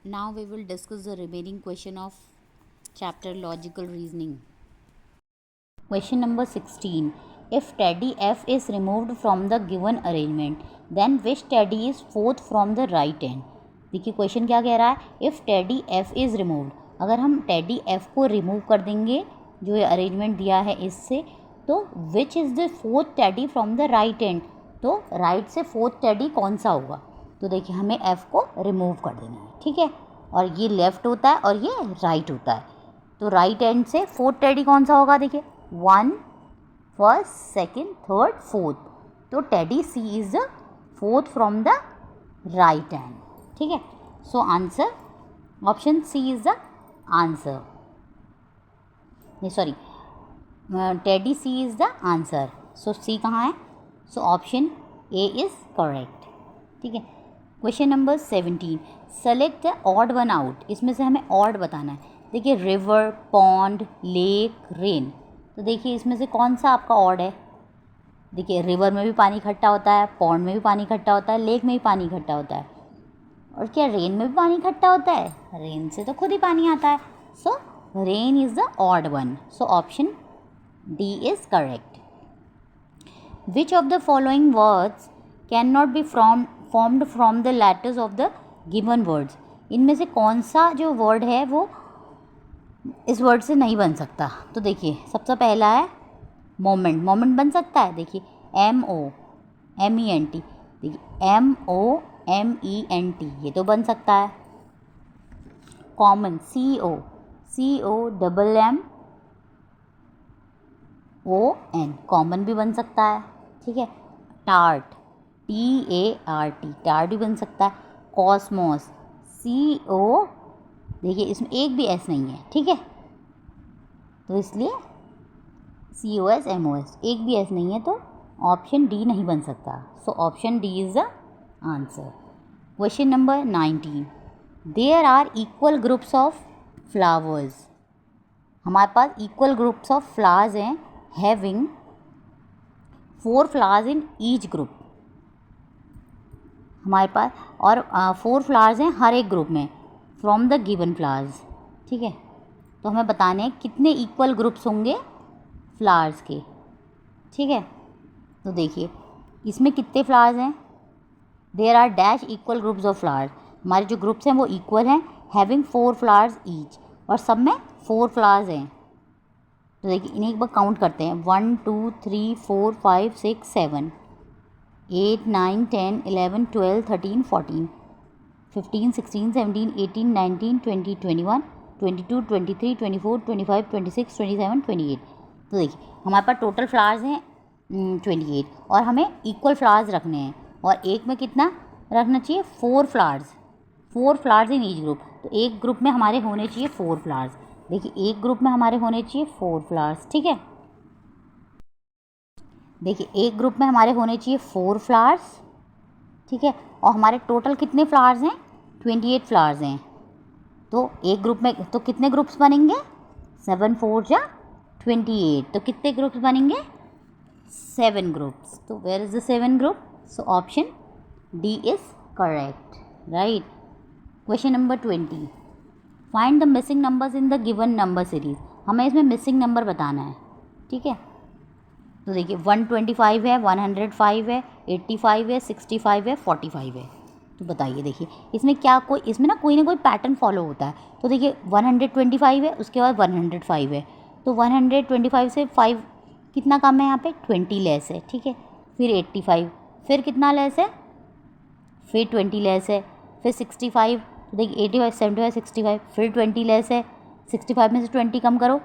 Now we will discuss the remaining question of chapter logical reasoning. Question number 16. If teddy F is removed from the given arrangement, then which teddy is fourth from the right end? देखिए question क्या कह रहा है, if teddy F is removed, अगर हम teddy F को remove कर देंगे जो ये अरेंजमेंट दिया है इससे, तो which is the fourth teddy from the right and, तो राइट से फोर्थ टेडी कौन सा होगा? तो देखिए हमें एफ को रिमूव कर देना है, ठीक है, और ये लेफ़्ट होता है और ये राइट होता है, तो राइट एंड से फोर्थ टेडी कौन सा होगा? देखिए 1 फर्स्ट सेकेंड थर्ड फोर्थ, तो teddy C is the fourth from the right end, ठीक है. So answer option C is the answer, नहीं sorry, teddy C is the answer. So C कहाँ है? So option A is correct, ठीक है. Question number 17. Select the odd one out, इसमें से हमें ऑड बताना है. देखिए रिवर, पॉन्ड, लेक, रेन, तो देखिए इसमें से कौन सा आपका ऑड है? देखिए रिवर में भी पानी इकट्ठा होता है, पॉन्ड में भी पानी इकट्ठा होता है, लेक में भी पानी इकट्ठा होता है, और क्या रेन में भी पानी इकट्ठा होता है? रेन से तो खुद ही पानी आता है. सो rain is the odd one, so option D is correct. Which of the following words can not be formed from the letters of the given words, इनमें से कौन सा जो वर्ड है वो इस वर्ड से नहीं बन सकता? तो देखिए सबसे पहला है मोमेंट, मोमेंट बन सकता है. देखिए MENT, देखिए MOMENT, ये तो बन सकता है. कॉमन COMMON, कॉमन भी बन सकता है, ठीक है. टार्ट TART, टार्ट भी बन सकता है. कॉस्मोस CO, देखिए इसमें एक भी एस नहीं है, ठीक है, तो इसलिए COSMOS, एक भी एस नहीं है, तो ऑप्शन डी नहीं बन सकता. So option D is the answer. Question number 19. There are equal groups of flowers, हमारे पास इक्वल ग्रुप्स ऑफ फ्लावर्स हैं, having 4 flowers in each group, हमारे पास और 4 फ्लावर्स हैं हर एक ग्रुप में फ्रॉम द गिवन फ्लावर्स, ठीक है. तो हमें बताने हैं कितने इक्वल ग्रुप्स होंगे फ्लावर्स के, ठीक है. तो देखिए इसमें कितने फ्लावर्स हैं? There are dash equal groups of flowers, हमारे जो ग्रुप्स हैं वो इक्वल हैं, हैविंग 4 फ्लावर्स ईच, और सब में 4 फ्लावर्स हैं. तो देखिए इन्हें एक बार काउंट करते हैं. 1 2 3 4 5 6 7 8 9 10 11 12 13 14 15 16 17 18 19 20 21 22 23 24 25 26 27 28. तो देखिए हमारे पास टोटल फ्लावर्स हैं 28, और हमें इक्वल फ्लावर्स रखने हैं, और एक में कितना रखना चाहिए? 4 फ्लावर्स इन ईच ग्रुप, तो एक ग्रुप में हमारे होने चाहिए 4 फ्लावर्स. देखिए एक ग्रुप में हमारे होने चाहिए 4 फ्लावर्स, ठीक है. देखिए एक ग्रुप में हमारे होने चाहिए 4 फ्लावर्स, ठीक है, और हमारे टोटल कितने फ्लावर्स हैं? 28 फ्लावर्स हैं. तो एक ग्रुप में तो कितने ग्रुप्स बनेंगे? 7 4 जा 28, तो कितने ग्रुप्स बनेंगे? 7 ग्रुप्स. तो where is the 7 group? So option D is correct, right. Question number 20. Find the missing numbers in the given number series, हमें इसमें मिसिंग नंबर बताना है, ठीक है. तो देखिए 125 है, 105 है, 85 है, 65 है, 45 है. तो बताइए देखिए इसमें क्या इसमें ना कोई पैटर्न फॉलो होता है. तो देखिए 125 है, उसके बाद 105 है, तो 125 से 5 कितना कम है? यहाँ पे 20 लेस है, ठीक है. फिर 85, फिर कितना लेस है? फिर 20 लेस है. फिर 65, तो देखिए 85 75 65, फिर 20 लेस है. 65 में से 20 कम करो,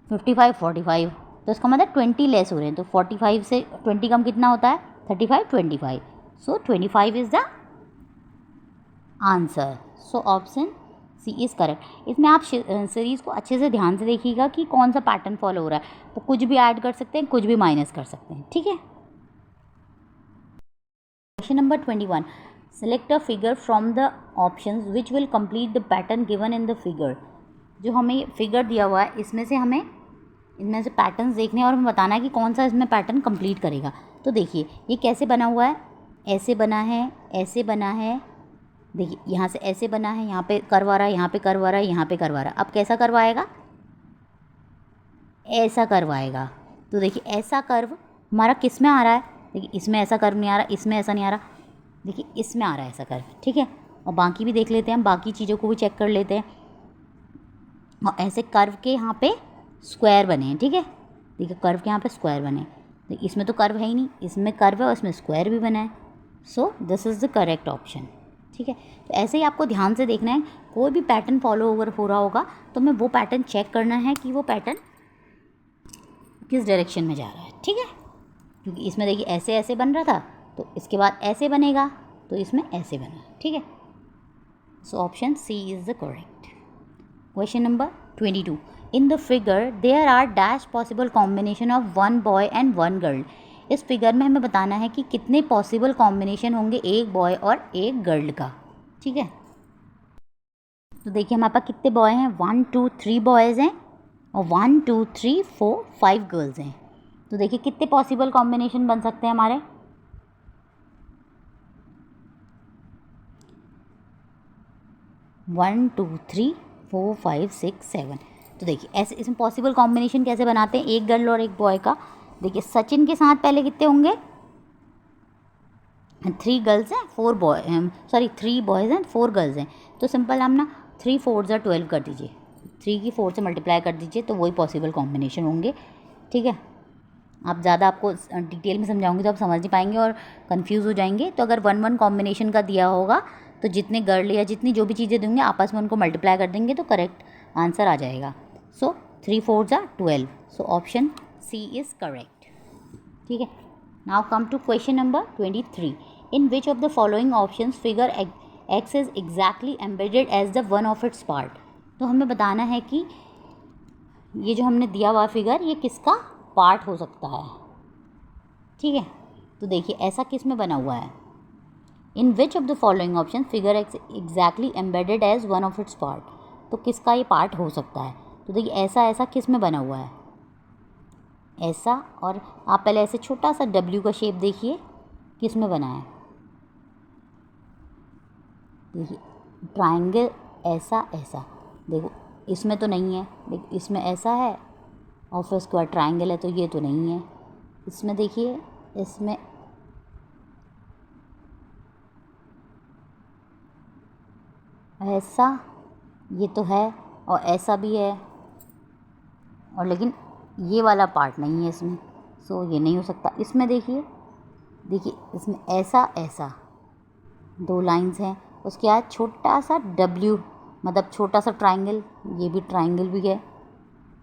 55 45, तो इसका मतलब 20 लेस हो रहे हैं. तो 45 से 20 कम कितना होता है? 35 25. So 25 is the answer. So option C is correct. इसमें आप सीरीज़ को अच्छे से ध्यान से देखिएगा कि कौन सा पैटर्न फॉलो हो रहा है. तो कुछ भी ऐड कर सकते हैं, कुछ भी माइनस कर सकते हैं, ठीक है. Question number 21. Select a figure from the options which will complete the pattern given in the figure. जो हमें फिगर दिया हुआ है इसमें से हमें इनमें से पैटर्न्स देखने हैं और हमें बताना है कि कौन सा इसमें पैटर्न कंप्लीट करेगा. तो देखिए ये कैसे बना हुआ है? ऐसे बना है, ऐसे बना है, देखिए यहाँ से ऐसे बना है, यहाँ पे कर्व आ रहा है, यहाँ पे कर्व आ रहा है, यहाँ पे कर्व आ रहा है। अब कैसा कर्व आएगा? ऐसा कर्व आएगा। तो देखिए ऐसा कर्व हमारा किस में आ रहा है? देखिए इसमें ऐसा कर्व नहीं आ रहा, इसमें ऐसा नहीं आ रहा, देखिए इसमें आ रहा है ऐसा कर्व, ठीक है। और बाकी भी देख लेते हैं, हम बाकी चीज़ों को भी चेक कर लेते हैं। और ऐसे कर्व के यहाँ पे स्क्वायर बने हैं, ठीक है। देखिए कर्व के यहाँ पे स्क्वायर बने हैं, तो इसमें तो कर्व है ही नहीं, इसमें कर्व है और इसमें स्क्वायर भी बना है। So this is the correct option, ठीक है। तो ऐसे ही आपको ध्यान से देखना है, कोई भी पैटर्न फॉलो अगर हो रहा होगा तो हमें वो पैटर्न चेक करना है कि वो पैटर्न किस डायरेक्शन में जा रहा है, ठीक है। क्योंकि इसमें देखिए ऐसे ऐसे बन रहा था, तो इसके बाद ऐसे बनेगा, तो इसमें ऐसे बना, ठीक है। So option C is the correct. Question number 22, in the figure there are dash possible combination of one boy and one girl. इस फिगर में हमें बताना है कि कितने पॉसिबल कॉम्बिनेशन होंगे एक बॉय और एक गर्ल का, ठीक है। तो देखिए हमारे पास कितने बॉय हैं, 1 2 3 बॉयज़ हैं और 1 2 3 4 5 गर्ल्स हैं। तो देखिए कितने पॉसिबल कॉम्बिनेशन बन सकते हैं हमारे। 1 2 3 4 5 6 7। तो देखिए ऐसे इसमें पॉसिबल कॉम्बिनेशन कैसे बनाते हैं एक गर्ल और एक बॉय का। देखिए सचिन के साथ पहले कितने होंगे, 3 गर्ल्स हैं 4 बॉय, सॉरी 3 बॉयज़ हैं 4 गर्ल्स हैं। तो सिंपल हम ना 3 4 ज़ा 12 कर दीजिए, 3 की 4 से मल्टीप्लाई कर दीजिए, तो वही पॉसिबल कॉम्बिनेशन होंगे, ठीक है। आप ज़्यादा आपको डिटेल में समझाऊंगी तो आप समझ नहीं पाएंगे और कंफ्यूज हो जाएंगे। तो अगर 1 1 कॉम्बिनेशन का दिया होगा तो जितने गर्ल या जितनी जो भी चीज़ें देंगे आपस में उनको मल्टीप्लाई कर देंगे तो करेक्ट आंसर आ जाएगा। सो 3 4 ज़ा 12। So option C is correct, ठीक है। Now come to question number 23, in which of the following options figure X is exactly embedded as the one of its part. तो हमें बताना है कि ये जो हमने दिया हुआ फिगर ये किसका पार्ट हो सकता है, ठीक है। तो देखिए ऐसा किस में बना हुआ है, in which of the following option figure X exactly embedded as one of its part. तो किसका ये पार्ट हो सकता है। तो देखिए ऐसा ऐसा किस में बना हुआ है, ऐसा। और आप पहले ऐसे छोटा सा डब्ल्यू का शेप देखिए किस में बना है, देखिए ट्रायंगल ऐसा ऐसा, देखो इसमें तो नहीं है, देखो इसमें ऐसा है और फिर उसके बाद ट्रायंगल है, तो ये तो नहीं है। इसमें देखिए इसमें ऐसा, ये तो है और ऐसा भी है, और लेकिन ये वाला पार्ट नहीं है इसमें, सो ये नहीं हो सकता। इसमें देखिए देखिए इसमें ऐसा ऐसा 2 लाइंस हैं, उसके बाद छोटा सा डब्ल्यू मतलब छोटा सा ट्रायंगल, ये भी ट्रायंगल भी है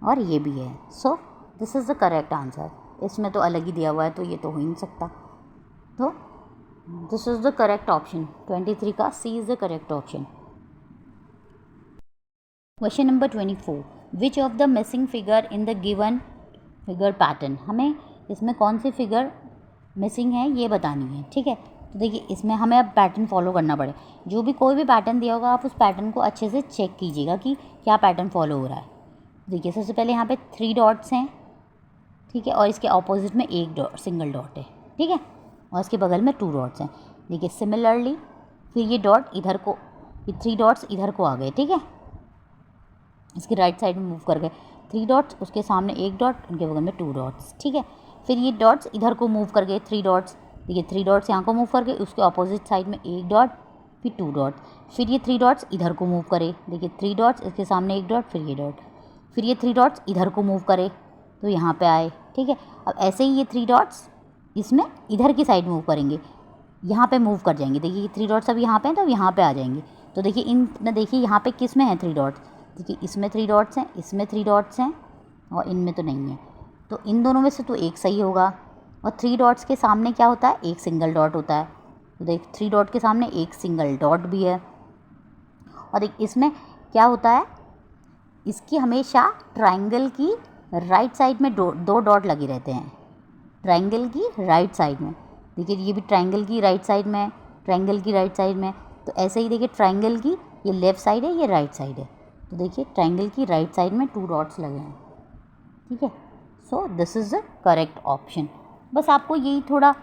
और ये भी है। So this is the correct answer. इसमें तो अलग ही दिया हुआ है तो ये तो हो ही नहीं सकता। तो this is the correct option, 23 का C is the correct option. Question number 24, which of the missing figure in the given figure pattern. हमें इसमें कौन सी फिगर मिसिंग है ये बतानी है, ठीक है। तो देखिए इसमें हमें अब पैटर्न फॉलो करना पड़े, जो भी कोई भी पैटर्न दिया होगा आप उस पैटर्न को अच्छे से चेक कीजिएगा कि क्या पैटर्न फॉलो हो रहा है। देखिए सबसे पहले यहाँ पे 3 डॉट्स हैं, ठीक है, और इसके ऑपोजिट में एक डॉट सिंगल डॉट है, ठीक है, और इसके बगल में 2 डॉट्स हैं। देखिए सिमिलरली फिर ये डॉट इधर को, ये 3 डॉट्स इधर को आ गए, ठीक है, इसके राइट साइड में मूव कर गए। 3 डॉट्स, उसके सामने एक डॉट, उनके बगल में 2 डॉट्स, ठीक है। फिर ये डॉट्स इधर को मूव कर गए, 3 डॉट्स, देखिए 3 डॉट्स यहाँ को मूव कर गए, उसके ऑपोजिट साइड में एक डॉट, फिर 2 डॉट, फिर ये 3 डॉट्स इधर को मूव करे, देखिए 3 डॉट्स, इसके सामने एक डॉट, फिर ये डॉट, फिर ये 3 डॉट्स इधर को मूव करे तो यहाँ पे आए, ठीक है। अब ऐसे ही ये 3 डॉट्स इसमें इधर की साइड मूव करेंगे, यहाँ पे मूव कर जाएंगे। देखिए ये 3 डॉट्स अब यहाँ पे हैं तो यहाँ पे आ जाएंगे। तो देखिए इन में देखिए यहाँ पे किस में है 3 डॉट्स, देखिए इसमें 3 डॉट्स हैं, इसमें 3 डॉट्स हैं और इनमें तो नहीं है। तो इन दोनों में से तो एक सही होगा। और 3 डॉट्स के सामने क्या होता है, एक सिंगल डॉट होता है। तो देख 3 डॉट के सामने एक सिंगल डॉट भी है। और देख इसमें क्या होता है, इसकी हमेशा ट्रायंगल की राइट साइड में 2 डॉट लगे रहते हैं, ट्रायंगल की राइट साइड में। देखिए ये भी ट्रायंगल की राइट साइड में, ट्रायंगल की राइट साइड में। तो ऐसे ही देखिए ट्रायंगल की ये लेफ़्ट साइड है, ये राइट साइड है। तो देखिए ट्रायंगल की राइट साइड में 2 डॉट्स लगे हैं, ठीक है। So this is the correct option. बस आपको यही थोड़ा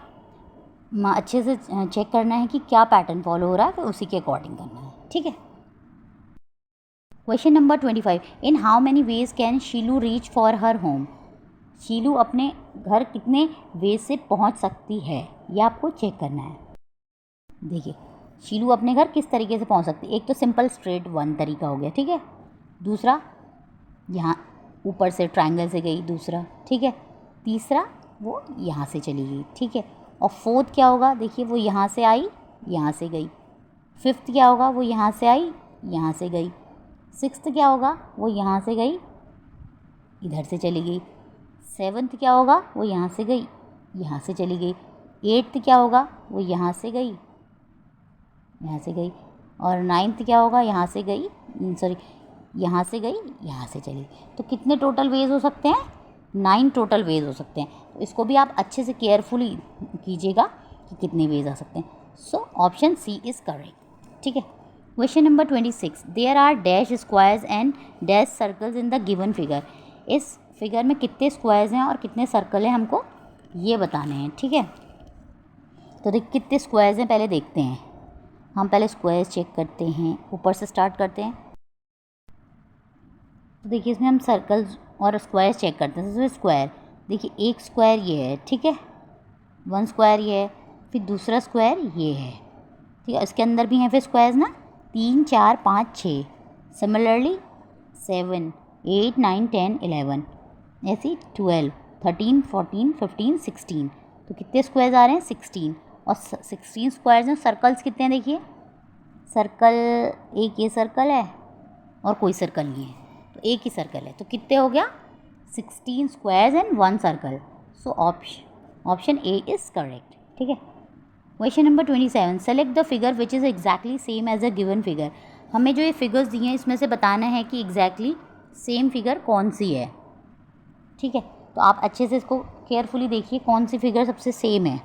अच्छे से चेक करना है कि क्या पैटर्न फॉलो हो रहा है, तो उसी के अकॉर्डिंग करना है, ठीक है। Question number 25, in how many ways can Sheelu reach for her home. Sheelu अपने घर कितने वेज से पहुंच सकती है, ये आपको चेक करना है। देखिए शीलू अपने घर किस तरीके से पहुंच सकती है। एक तो सिंपल स्ट्रेट वन तरीका हो गया, ठीक है। दूसरा यहाँ ऊपर से ट्रायंगल से गई, दूसरा, ठीक है। तीसरा वो यहाँ से चली गई, ठीक है। और फोर्थ क्या होगा, देखिए वो यहाँ से आई, यहाँ से गई। फिफ्थ क्या होगा, वो यहाँ से आई, यहाँ से गई। सिक्स्थ क्या होगा, वो यहाँ से गई, इधर से चली गई। सेवन्थ क्या होगा, वो यहाँ से गई, यहाँ से चली गई। एट्थ क्या होगा, वो यहाँ से गई, यहाँ से गई। और नाइन्थ क्या होगा, यहाँ से गई, सॉरी यहाँ से गई, यहाँ से चली गई। तो कितने टोटल वेज हो सकते हैं, 9 टोटल वेज हो सकते हैं। तो इसको भी आप अच्छे से केयरफुली कीजिएगा कि कितने वेज आ सकते हैं। So option C is correct, ठीक है। Question number 26, there are dash squares and dash circles in the given figure. इस फिगर में कितने स्क्वायर्स हैं और कितने सर्कल हैं, हमको ये बताने हैं, ठीक है। तो देख कितने स्क्वायर्स हैं पहले देखते हैं। हम पहले स्क्वायर्स चेक करते हैं, ऊपर से स्टार्ट करते हैं। तो देखिए इसमें हम सर्कल्स और स्क्वायर्स चेक करते हैं। जैसे स्क्वायर, देखिए एक स्क्वायर ये है, ठीक है, 1 स्क्वायर ये है, फिर दूसरा स्क्वायर ये है, ठीक है। इसके अंदर भी हैं फिर स्क्वायर्स ना, 3 4 5 6। सिमिलरली 7 8 9 10 11, ऐसी 12 13 14 15 16। तो कितने स्क्वायर्स आ रहे हैं, 16। और 16 स्क्वायर्स हैं। सर्कल्स कितने हैं, देखिए सर्कल एक ये सर्कल है और कोई सर्कल नहीं है, तो एक ही सर्कल है। तो कितने हो गया, 16 squares and 1 circle. So option A is correct, ठीक है। Question number 27, select the figure which is exactly same as a given figure. हमें जो ये फिगर्स दिए हैं इसमें से बताना है कि एग्जैक्टली सेम फिगर कौन सी है, ठीक है। तो आप अच्छे से इसको केयरफुली देखिए कौन सी फिगर सबसे सेम है,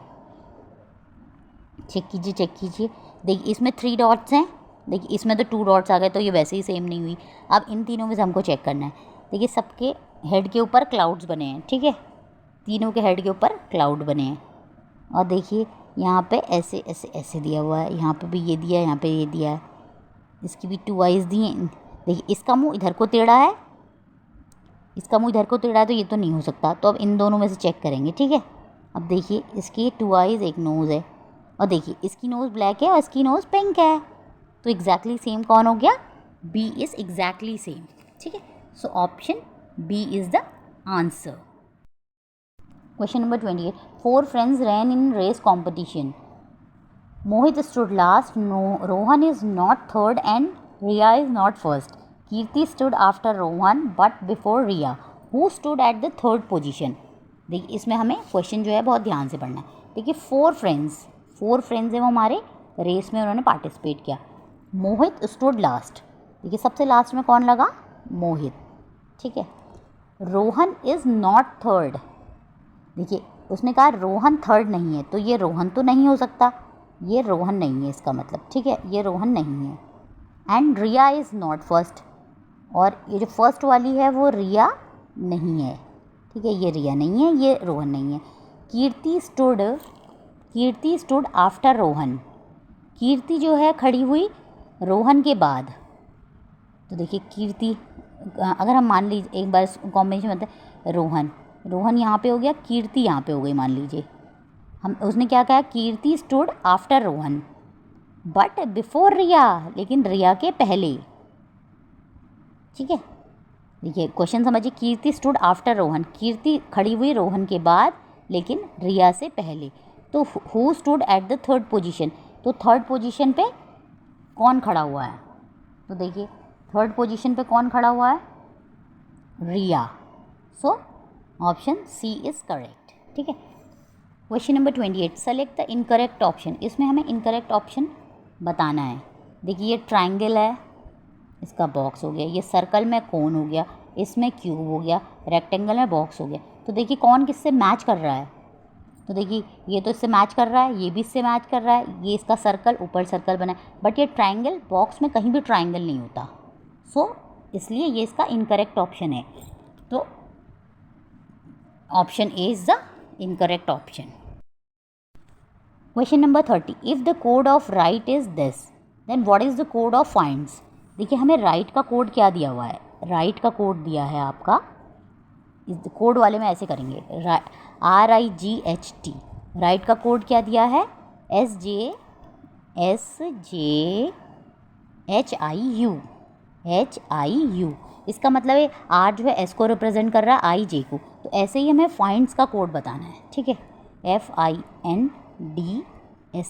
चेक कीजिए चेक कीजिए। देखिए इसमें 3 डॉट्स हैं, देखिए इसमें तो 2 डॉट्स आ गए, तो ये वैसे ही सेम नहीं हुई। अब इन तीनों में से हमको चेक करना है। देखिए सबके हेड के ऊपर क्लाउड्स बने हैं, ठीक है, तीनों के हेड के ऊपर क्लाउड बने हैं। और देखिए यहाँ पे ऐसे ऐसे ऐसे दिया हुआ है, यहाँ पे भी ये दिया है, यहाँ पे ये दिया है, इसकी भी 2 आइज़ दिए हैं। देखिए इसका मुंह इधर को टेढ़ा है, इसका मुंह इधर को टेढ़ा है, तो ये तो नहीं हो सकता। तो अब इन दोनों में से चेक करेंगे, ठीक है। अब देखिए इसकी 2 आइज़, एक नोज़ है, और देखिए इसकी नोज़ ब्लैक है और इसकी नोज़ पिंक है। तो एग्जैक्टली सेम कौन हो गया, बी इज़ एग्जैक्टली सेम, ठीक है। So option B is the answer. Question number 28, 4 friends ran in race competition. Mohit stood last, Rohan is not third and Riya is not first. Kirti stood after Rohan but before Riya. Who stood at the third position. देखिए इसमें हमें question जो है बहुत ध्यान से पढ़ना है। देखिए 4 फ्रेंड्स हैं वो हमारे रेस में उन्होंने पार्टिसिपेट किया। मोहित स्टूड लास्ट, देखिए सबसे लास्ट में कौन लगा, मोहित, ठीक है। रोहन इज़ नॉट थर्ड, देखिए उसने कहा रोहन थर्ड नहीं है, तो ये रोहन तो नहीं हो सकता, ये रोहन नहीं है इसका मतलब, ठीक है, ये रोहन नहीं है। And Riya is not first, और ये जो फर्स्ट वाली है वो रिया नहीं है, ठीक है, ये रिया नहीं है, ये रोहन नहीं है। कीर्ति स्टूड आफ्टर रोहन, कीर्ति जो है खड़ी हुई रोहन के बाद। तो देखिए कीर्ति, अगर हम मान लीजिए एक बार कॉम्बिनेशन में बताए, रोहन यहाँ पे हो गया, कीर्ति यहाँ पे हो गई, मान लीजिए हम, उसने क्या कहा, Kirti stood after Rohan but before Riya, लेकिन रिया के पहले, ठीक है। देखिए क्वेश्चन समझिए, कीर्ति स्टूड आफ्टर रोहन, कीर्ति खड़ी हुई रोहन के बाद लेकिन रिया से पहले। तो who stood at the third position, तो थर्ड पोजीशन पे कौन खड़ा हुआ है, तो देखिए थर्ड पोजीशन पे कौन खड़ा हुआ है, Riya. So option C is correct, ठीक है। Question number 28, select the incorrect option. इसमें हमें इनकरेक्ट ऑप्शन बताना है। देखिए ये ट्राइंगल है, इसका बॉक्स हो गया, ये सर्कल में कोन हो गया, इसमें क्यूब हो गया, रेक्टेंगल में बॉक्स हो गया। तो देखिए कौन किससे मैच कर रहा है, तो देखिए ये तो इससे मैच कर रहा है, ये भी इससे मैच कर रहा है, ये इसका सर्कल ऊपर सर्कल बना है, बट ये ट्राइंगल बॉक्स में कहीं भी ट्राइंगल नहीं होता। सो इसलिए ये इसका इनकरेक्ट ऑप्शन है। तो option A is the incorrect option. Question number 30, if the code of right is this then what is the code of finds. देखिए हमें राइट का कोड क्या दिया हुआ है, राइट का कोड दिया है आपका, इस कोड वाले में ऐसे करेंगे, RIGHT, राइट का कोड क्या दिया है, SJHIU। इसका मतलब है R जो है S को रिप्रेजेंट कर रहा है, I J को, तो ऐसे ही हमें फाइंड्स का कोड बताना है, ठीक है, FINDS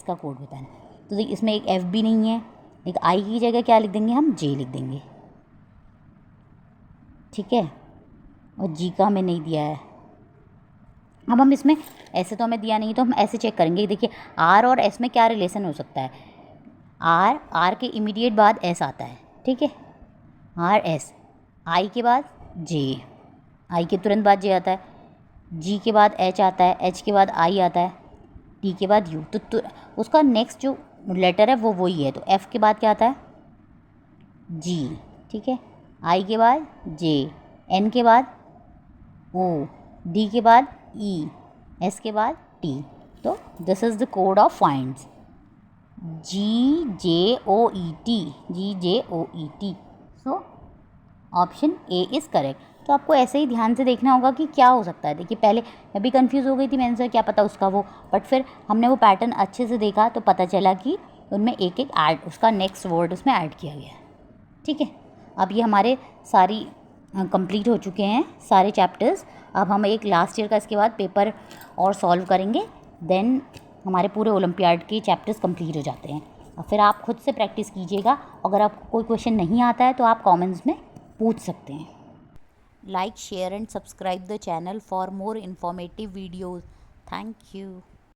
का कोड बताना है। तो देखिए इसमें एक F भी नहीं है, एक I की जगह क्या लिख देंगे हम, J लिख देंगे, ठीक है, और G का हमें नहीं दिया है। अब हम इसमें ऐसे तो हमें दिया नहीं, तो हम ऐसे चेक करेंगे, देखिए R और S में क्या रिलेशन हो सकता है, R के इमीडिएट बाद S आता है, ठीक है, RS, I के बाद J, I के तुरंत बाद J आता है, G के बाद H आता है, H के बाद I आता है, T के बाद U, तो उसका नेक्स्ट जो लेटर है वो वही है, तो F के बाद क्या आता है, G, ठीक है, I के बाद J, N के बाद O, D के बाद E, S के बाद T, तो this is the code of finds, GJOET, so option A is correct. तो आपको ऐसे ही ध्यान से देखना होगा कि क्या हो सकता है। देखिए पहले मैं भी कंफ्यूज हो गई थी, मैंने सोचा क्या पता उसका वो, बट फिर हमने वो पैटर्न अच्छे से देखा तो पता चला कि उनमें एक एक ऐड, उसका नेक्स्ट वर्ड उसमें ऐड किया गया है, ठीक है। अब ये हमारे सारी कंप्लीट हो चुके हैं सारे चैप्टर्स। अब हम एक लास्ट ईयर का इसके बाद पेपर और सॉल्व करेंगे, देन हमारे पूरे ओलंपियाड के चैप्टर्स कंप्लीट हो जाते हैं। और फिर आप खुद से प्रैक्टिस कीजिएगा, अगर आपको कोई क्वेश्चन नहीं आता है तो आप कमेंट्स में पूछ सकते हैं। Like, share and subscribe the channel for more informative videos. Thank you.